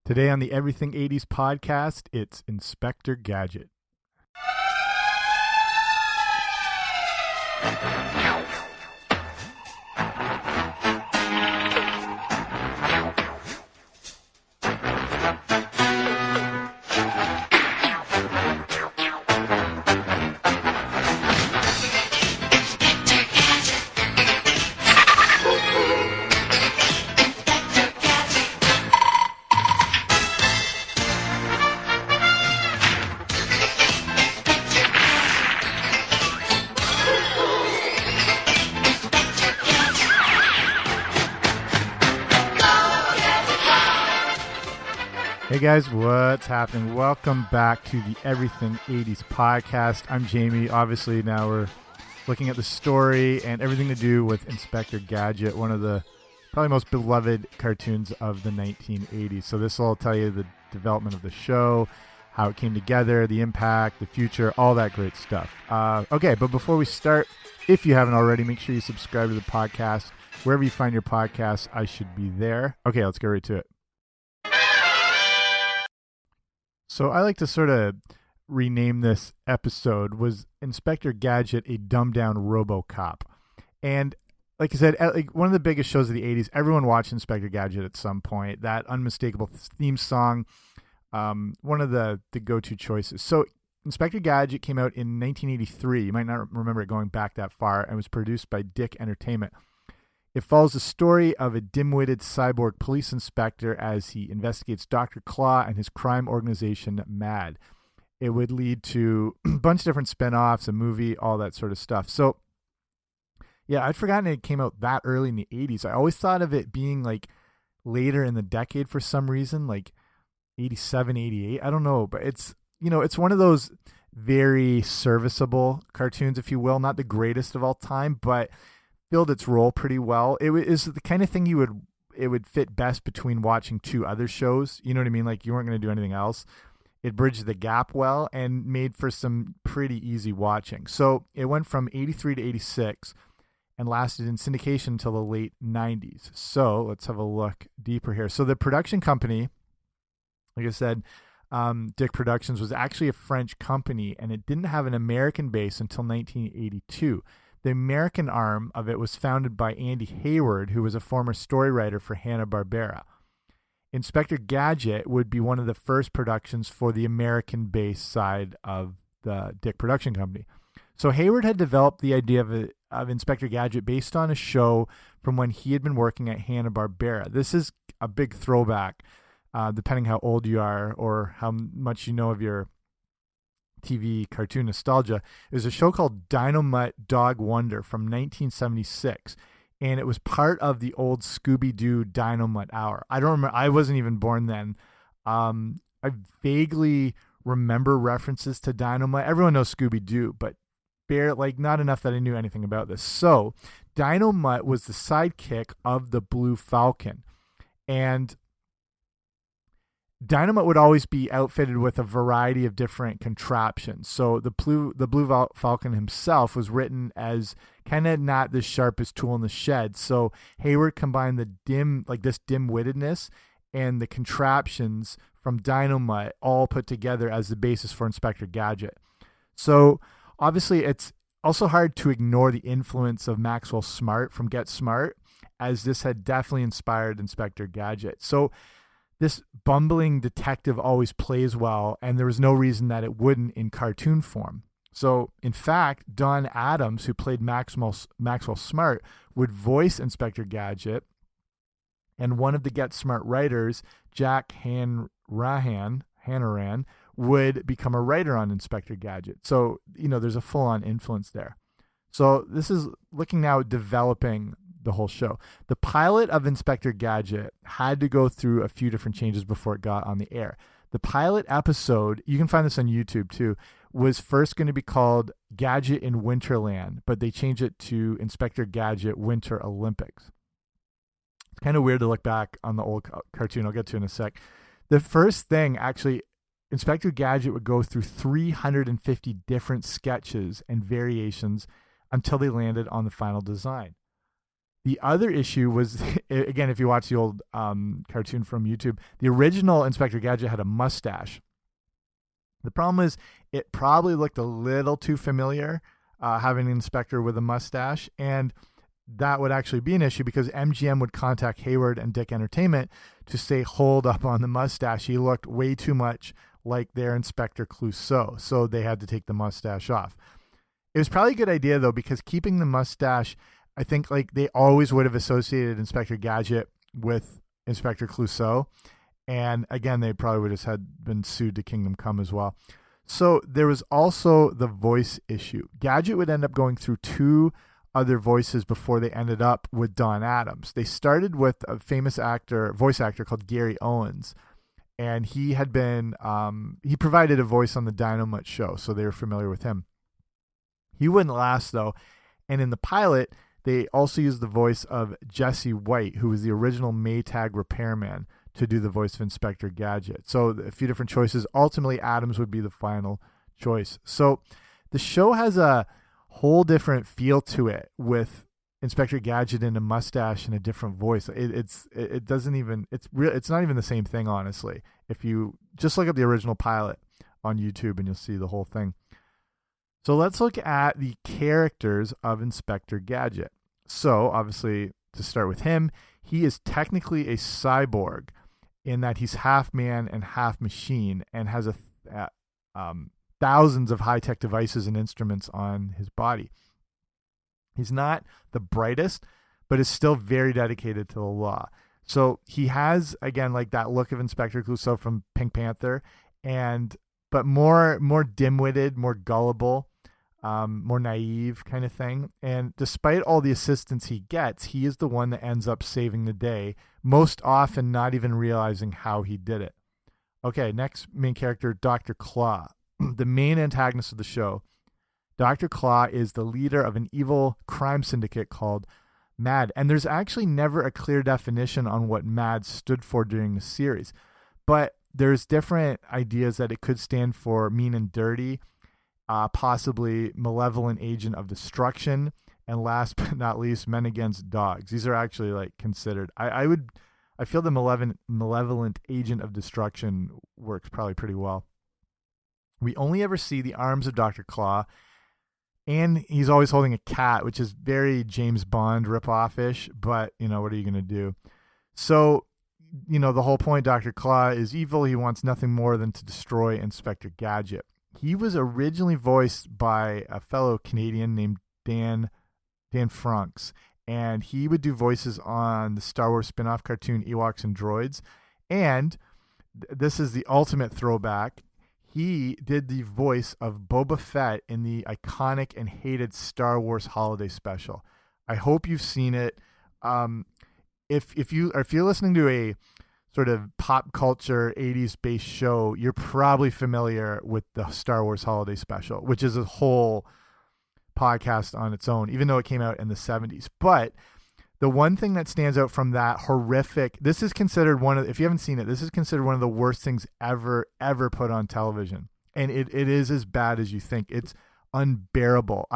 Today on the Everything 80s podcast, it's Inspector Gadget. Hey guys, what's happening? Welcome back to the Everything 80s podcast. I'm Jamie. Obviously now we're looking at the story and everything to do with Inspector Gadget, one of the probably most beloved cartoons of the 1980s. So this will tell you the development of the show, how it came together, the impact, the future, all that great stuff. Okay, but before we start, if you haven't already, make sure you subscribe to the podcast. Wherever you find your podcasts, I should be there. Okay, let's get right to it. So I like to sort of rename this episode, was Inspector Gadget a dumbed-down RoboCop? And like I said, like one of the biggest shows of the 80s, everyone watched Inspector Gadget at some point. That unmistakable theme song, one of the go-to choices. So Inspector Gadget came out in 1983. You might not remember it going back that far, and was produced by Dick Entertainment. It follows the story of a dim-witted cyborg police inspector as he investigates Dr. Claw and his crime organization, MAD. It would lead to a bunch of different spin-offs, a movie, all that sort of stuff. So, yeah, I'd forgotten it came out that early in the 80s. I always thought of it being like later in the decade for some reason, like 87, 88. I don't know, but it's, you know, it's one of those very serviceable cartoons, if you will. Not the greatest of all time, but filled its role pretty well. It is the kind of thing it would fit best between watching two other shows. You know what I mean? Like you weren't going to do anything else. It bridged the gap well and made for some pretty easy watching. So it went from 83 to 86 and lasted in syndication until the late 90s. So let's have a look deeper here. So the production company, like I said, Dick Productions, was actually a French company, and it didn't have an American base until 1982. The American arm of it was founded by Andy Hayward, who was a former story writer for Hanna-Barbera. Inspector Gadget would be one of the first productions for the American-based side of the Dick Production Company. So Hayward had developed the idea of Inspector Gadget based on a show from when he had been working at Hanna-Barbera. This is a big throwback, depending how old you are or how much you know of your TV cartoon nostalgia. It was a show called Dynamite Dog Wonder from 1976, and it was part of the old Scooby-Doo Dynamite Hour. I don't remember, I wasn't even born then. I vaguely remember references to Dynamite. Everyone knows Scooby-Doo, but not enough that I knew anything about this. So Dynamite was the sidekick of the Blue Falcon, and Dynamite would always be outfitted with a variety of different contraptions. So the Blue Falcon himself was written as kind of not the sharpest tool in the shed. So Hayward combined this dim-wittedness and the contraptions from Dynamite all put together as the basis for Inspector Gadget. So obviously it's also hard to ignore the influence of Maxwell Smart from Get Smart, as this had definitely inspired Inspector Gadget. So this bumbling detective always plays well, and there was no reason that it wouldn't in cartoon form. So, in fact, Don Adams, who played Maxwell Smart, would voice Inspector Gadget, and one of the Get Smart writers, Jack Hanrahan, would become a writer on Inspector Gadget. So, you know, there's a full-on influence there. So, this is looking now at developing the whole show. The pilot of Inspector Gadget had to go through a few different changes before it got on the air. The pilot episode, you can find this on YouTube too, was first going to be called Gadget in Winterland, but they changed it to Inspector Gadget Winter Olympics. It's kind of weird to look back on the old cartoon. I'll get to it in a sec. The first thing, actually, Inspector Gadget would go through 350 different sketches and variations until they landed on the final design. The other issue was, again, if you watch the old cartoon from YouTube, the original Inspector Gadget had a mustache. The problem is it probably looked a little too familiar, having an inspector with a mustache, and that would actually be an issue because MGM would contact Hayward and Dick Entertainment to say, hold up on the mustache. He looked way too much like their Inspector Clouseau, so they had to take the mustache off. It was probably a good idea, though, because keeping the mustache, I think like they always would have associated Inspector Gadget with Inspector Clouseau. And again, they probably would have been sued to Kingdom Come as well. So there was also the voice issue. Gadget would end up going through 2 other voices before they ended up with Don Adams. They started with a famous voice actor called Gary Owens. And he had been, he provided a voice on the Dynamite show, so they were familiar with him. He wouldn't last, though. And in the pilot, they also used the voice of Jesse White, who was the original Maytag repairman, to do the voice of Inspector Gadget. So a few different choices. Ultimately, Adams would be the final choice. So the show has a whole different feel to it with Inspector Gadget in a mustache and a different voice. It's not even the same thing, honestly. If you just look up the original pilot on YouTube and you'll see the whole thing. So let's look at the characters of Inspector Gadget. So obviously, to start with him, he is technically a cyborg in that he's half man and half machine and has thousands of high-tech devices and instruments on his body. He's not the brightest, but is still very dedicated to the law. So he has, again, like that look of Inspector Clouseau from Pink Panther, but more dim-witted, more gullible, more naive kind of thing. And despite all the assistance he gets, he is the one that ends up saving the day, most often not even realizing how he did it. Okay, next main character, Dr. Claw, the main antagonist of the show. Dr. Claw is the leader of an evil crime syndicate called MAD. And there's actually never a clear definition on what MAD stood for during the series. But there's different ideas that it could stand for mean and dirty, possibly malevolent agent of destruction, and last but not least, men against dogs. These are actually like considered. I feel the malevolent agent of destruction works probably pretty well. We only ever see the arms of Dr. Claw, and he's always holding a cat, which is very James Bond ripoff-ish, but, what are you going to do? So, the whole point, Dr. Claw is evil. He wants nothing more than to destroy Inspector Gadget. He was originally voiced by a fellow Canadian named Dan Franks, and he would do voices on the Star Wars spin-off cartoon Ewoks and Droids, and this is the ultimate throwback. He did the voice of Boba Fett in the iconic and hated Star Wars holiday special. I hope you've seen it. If you're listening to a sort of pop culture 80s based show, you're probably familiar with the Star Wars holiday special, which is a whole podcast on its own, even though it came out in the 70s. But the one thing that stands out from that horrific, this is considered if you haven't seen it, this is considered one of the worst things ever put on television. And it is as bad as you think. It's unbearable.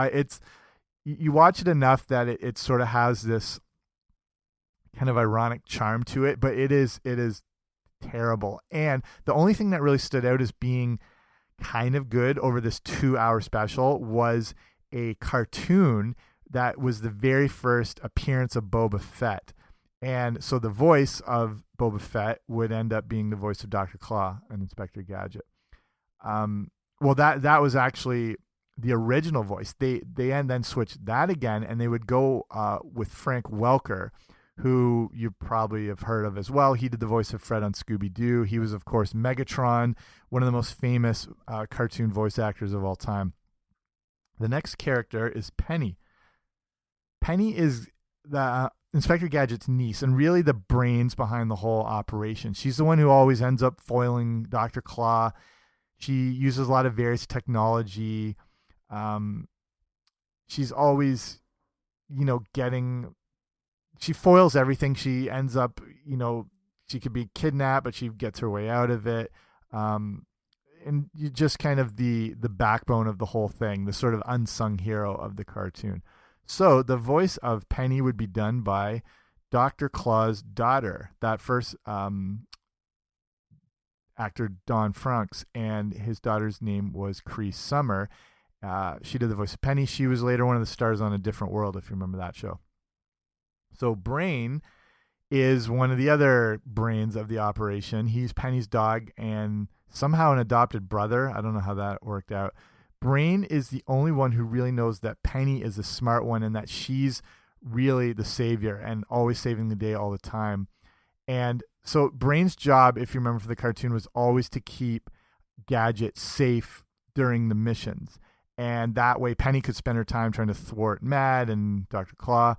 You watch it enough that it sort of has this kind of ironic charm to it, but it is terrible. And the only thing that really stood out as being kind of good over this 2-hour special was a cartoon that was the very first appearance of Boba Fett. And so the voice of Boba Fett would end up being the voice of Dr. Claw and Inspector Gadget. Well, that was actually the original voice. They then switched that again, and they would go with Frank Welker, who you probably have heard of as well. He did the voice of Fred on Scooby-Doo. He was, of course, Megatron, one of the most famous cartoon voice actors of all time. The next character is Penny. Penny is the Inspector Gadget's niece and really the brains behind the whole operation. She's the one who always ends up foiling Dr. Claw. She uses a lot of various technology. She's always, she foils everything. She ends up, she could be kidnapped, but she gets her way out of it. And you just kind of the backbone of the whole thing, the sort of unsung hero of the cartoon. So the voice of Penny would be done by Dr. Claw's daughter, that first actor Don Franks, and his daughter's name was Cree Summer. She did the voice of Penny. She was later one of the stars on A Different World, if you remember that show. So Brain is one of the other brains of the operation. He's Penny's dog and somehow an adopted brother. I don't know how that worked out. Brain is the only one who really knows that Penny is the smart one and that she's really the savior and always saving the day all the time. And so Brain's job, if you remember for the cartoon, was always to keep Gadget safe during the missions. And that way Penny could spend her time trying to thwart Mad and Dr. Claw.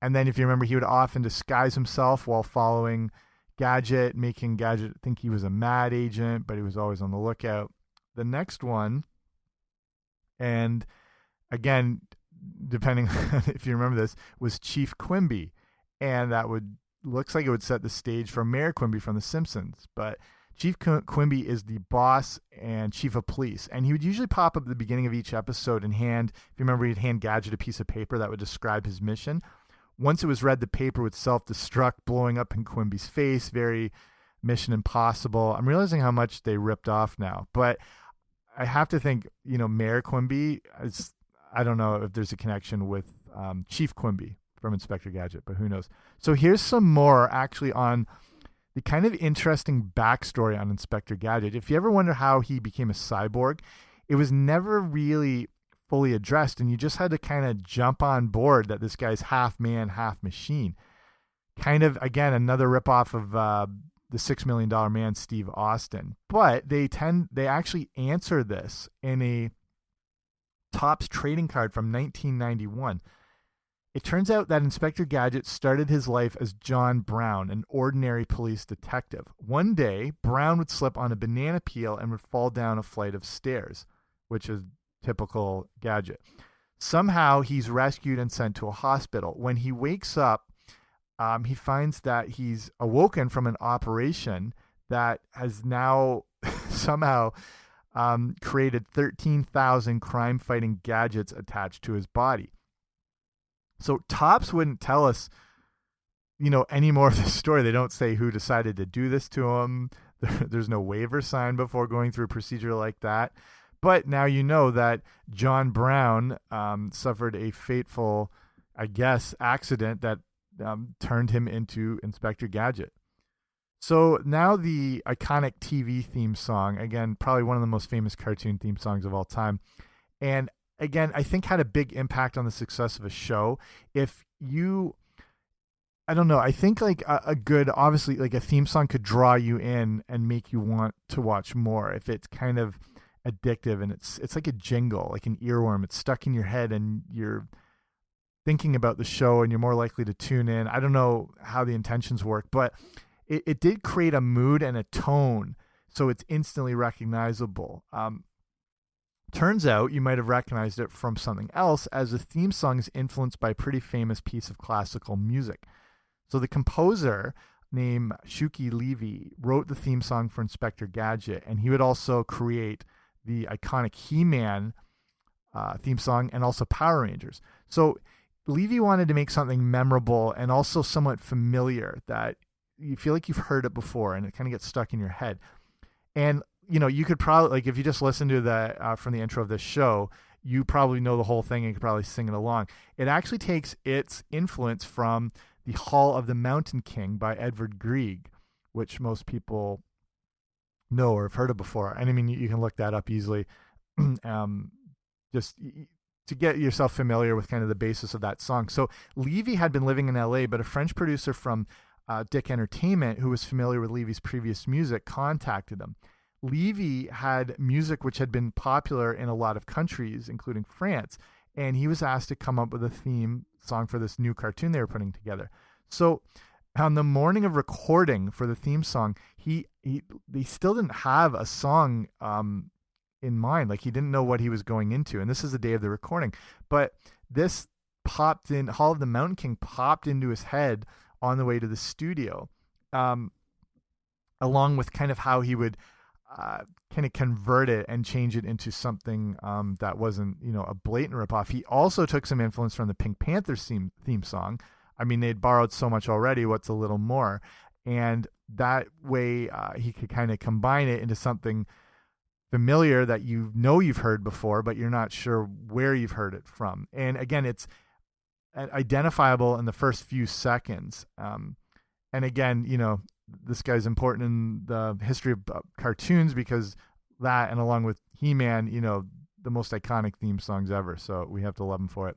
And then if you remember, he would often disguise himself while following Gadget, making Gadget think he was a Mad agent, but he was always on the lookout. The next one, and again, depending if you remember this, was Chief Quimby. And that looks like it would set the stage for Mayor Quimby from The Simpsons. But Chief Quimby is the boss and chief of police. And he would usually pop up at the beginning of each episode and if you remember, he'd hand Gadget a piece of paper that would describe his mission. Once it was read, the paper would self-destruct, blowing up in Quimby's face. Very Mission Impossible. I'm realizing how much they ripped off now. But I have to think, Mayor Quimby, I don't know if there's a connection with Chief Quimby from Inspector Gadget, but who knows. So here's some more actually on the kind of interesting backstory on Inspector Gadget. If you ever wonder how he became a cyborg, it was never really fully addressed, and you just had to kind of jump on board that this guy's half man, half machine. Kind of, again, another ripoff of the $6 Million Man, Steve Austin. But they actually answer this in a Topps trading card from 1991. It turns out that Inspector Gadget started his life as John Brown, an ordinary police detective. One day, Brown would slip on a banana peel and would fall down a flight of stairs, which is typical Gadget. Somehow, he's rescued and sent to a hospital. When he wakes up, he finds that he's awoken from an operation that has now somehow created 13,000 crime-fighting gadgets attached to his body. So Topps wouldn't tell us, any more of the story. They don't say who decided to do this to him. There's no waiver signed before going through a procedure like that. But now you know that John Brown suffered a fateful, accident that turned him into Inspector Gadget. So now the iconic TV theme song, again, probably one of the most famous cartoon theme songs of all time. And again, I think had a big impact on the success of a show. I don't know, I think like a good, obviously like a theme song could draw you in and make you want to watch more. If it's kind of addictive and it's like a jingle, like an earworm, it's stuck in your head and you're thinking about the show and you're more likely to tune in. I don't know how the intentions work, but it did create a mood and a tone, so it's instantly recognizable. Turns out you might have recognized it from something else, as the theme song is influenced by a pretty famous piece of classical music. So the composer named Shuki Levy wrote the theme song for Inspector Gadget, and he would also create the iconic He-Man theme song and also Power Rangers. So Levy wanted to make something memorable and also somewhat familiar that you feel like you've heard it before and it kind of gets stuck in your head. And you could probably, like, if you just listen to the from the intro of this show, you probably know the whole thing and you could probably sing it along. It actually takes its influence from the Hall of the Mountain King by Edvard Grieg, which most people know or have heard of before. And I mean, you can look that up easily. Just to get yourself familiar with kind of the basis of that song. So Levy had been living in LA, but a French producer from Dick Entertainment, who was familiar with Levy's previous music, contacted him. Levy had music which had been popular in a lot of countries, including France, and he was asked to come up with a theme song for this new cartoon they were putting together. So on the morning of recording for the theme song, they still didn't have a song in mind. Like, he didn't know what he was going into, and this is the day of the recording. But this popped in, Hall of the Mountain King popped into his head on the way to the studio, along with kind of how he would kind of convert it and change it into something that wasn't, a blatant ripoff. He also took some influence from the Pink Panthers theme song. I mean, they'd borrowed so much already. What's a little more? And that way he could kind of combine it into something familiar that you've heard before, but you're not sure where you've heard it from. And again, it's identifiable in the first few seconds. And again, this guy's important in the history of cartoons because that, and along with He-Man, the most iconic theme songs ever. So we have to love him for it.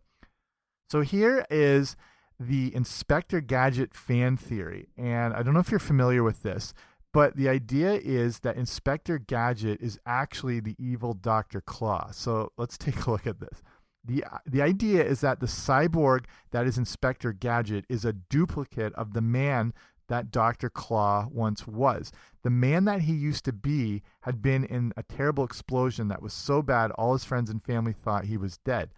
So here is the Inspector Gadget fan theory. And I don't know if you're familiar with this, but the idea is that Inspector Gadget is actually the evil Dr. Claw. So let's take a look at this. The idea is that the cyborg that is Inspector Gadget is a duplicate of the man that Dr. Claw once was. The man that he used to be had been in a terrible explosion that was so bad all his friends and family thought he was dead.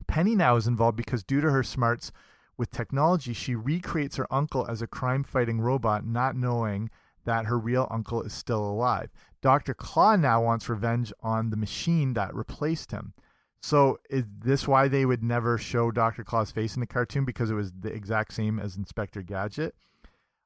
Penny now is involved because due to her smarts with technology, she recreates her uncle as a crime-fighting robot, not knowing that her real uncle is still alive. Dr. Claw now wants revenge on the machine that replaced him. So is this why they would never show Dr. Claw's face in the cartoon? Because it was the exact same as Inspector Gadget?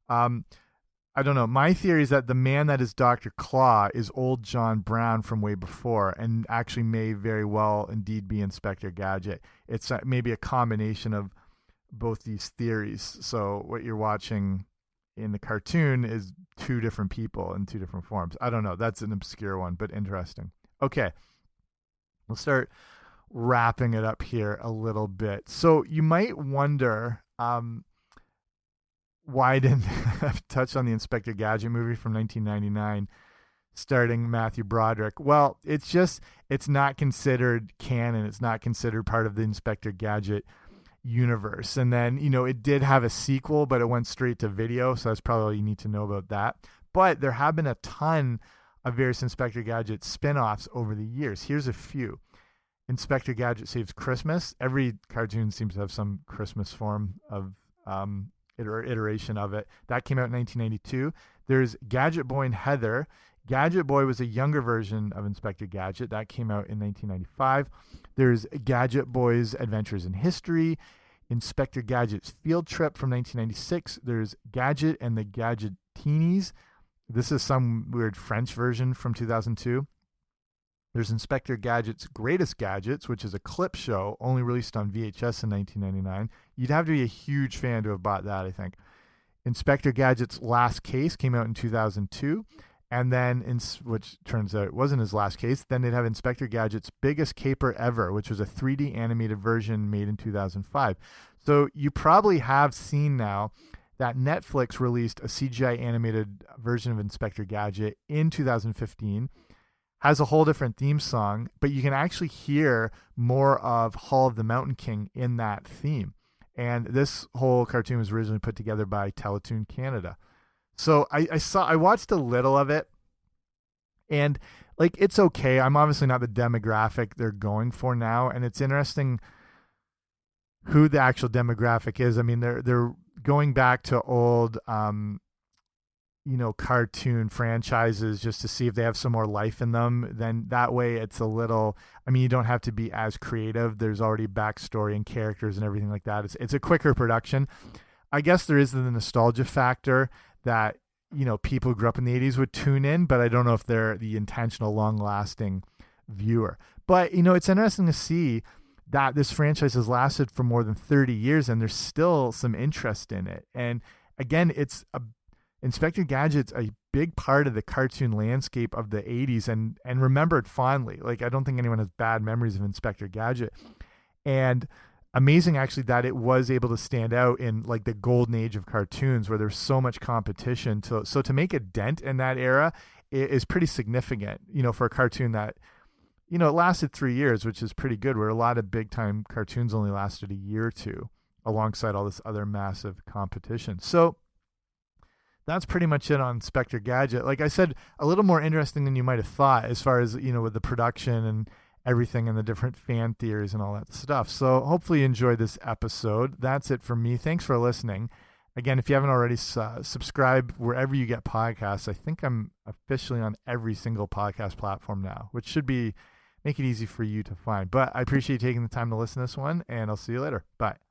I don't know. My theory is that the man that is Dr. Claw is old John Brown from way before and actually may very well indeed be Inspector Gadget. It's maybe a combination of both these theories. So what you're watching in the cartoon is two different people in two different forms. I don't know. That's an obscure one, but interesting. Okay. We'll start wrapping it up here a little bit. So you might wonder why I didn't touch on the Inspector Gadget movie from 1999 starring Matthew Broderick. Well, it's not considered canon. It's not considered part of the Inspector Gadget universe. And then, it did have a sequel, but it went straight to video. So that's probably all you need to know about that. But there have been a ton of various Inspector Gadget spin-offs over the years. Here's a few. Inspector Gadget Saves Christmas. Every cartoon seems to have some Christmas form of iteration of it. That came out in 1992. There's Gadget Boy and Heather. Gadget Boy was a younger version of Inspector Gadget. That came out in 1995. There's Gadget Boy's Adventures in History. Inspector Gadget's Field Trip from 1996. There's Gadget and the Gadgetinis. This is some weird French version from 2002. There's Inspector Gadget's Greatest Gadgets, which is a clip show only released on VHS in 1999. You'd have to be a huge fan to have bought that, I think. Inspector Gadget's Last Case came out in 2002. And then, which turns out it wasn't his last case, then they'd have Inspector Gadget's Biggest Caper Ever, which was a 3D animated version made in 2005. So you probably have seen now that Netflix released a CGI animated version of Inspector Gadget in 2015. Has a whole different theme song, but you can actually hear more of Hall of the Mountain King in that theme. And this whole cartoon was originally put together by Teletoon Canada. So I watched a little of it, and like it's okay. I'm obviously not the demographic they're going for now, and it's interesting who the actual demographic is. I mean, they're going back to old cartoon franchises just to see if they have some more life in them. Then that way it's a little, I mean, you don't have to be as creative. There's already backstory and characters and everything like that. It's a quicker production. I guess there is the nostalgia factor that, people who grew up in the 80s would tune in, but I don't know if they're the intentional long-lasting viewer. But, it's interesting to see that this franchise has lasted for more than 30 years and there's still some interest in it. And again, Inspector Gadget's a big part of the cartoon landscape of the 80s and remembered fondly. Like, I don't think anyone has bad memories of Inspector Gadget. And amazing, actually, that it was able to stand out in, like, the golden age of cartoons where there's so much competition. So to make a dent in that era is pretty significant, for a cartoon that, it lasted 3 years, which is pretty good, where a lot of big-time cartoons only lasted a year or two alongside all this other massive competition. So that's pretty much it on Inspector Gadget. Like I said, a little more interesting than you might have thought as far as, with the production and everything and the different fan theories and all that stuff. So hopefully you enjoyed this episode. That's it from me. Thanks for listening. Again, if you haven't already, subscribe wherever you get podcasts. I think I'm officially on every single podcast platform now, which should be make it easy for you to find. But I appreciate you taking the time to listen to this one, and I'll see you later. Bye.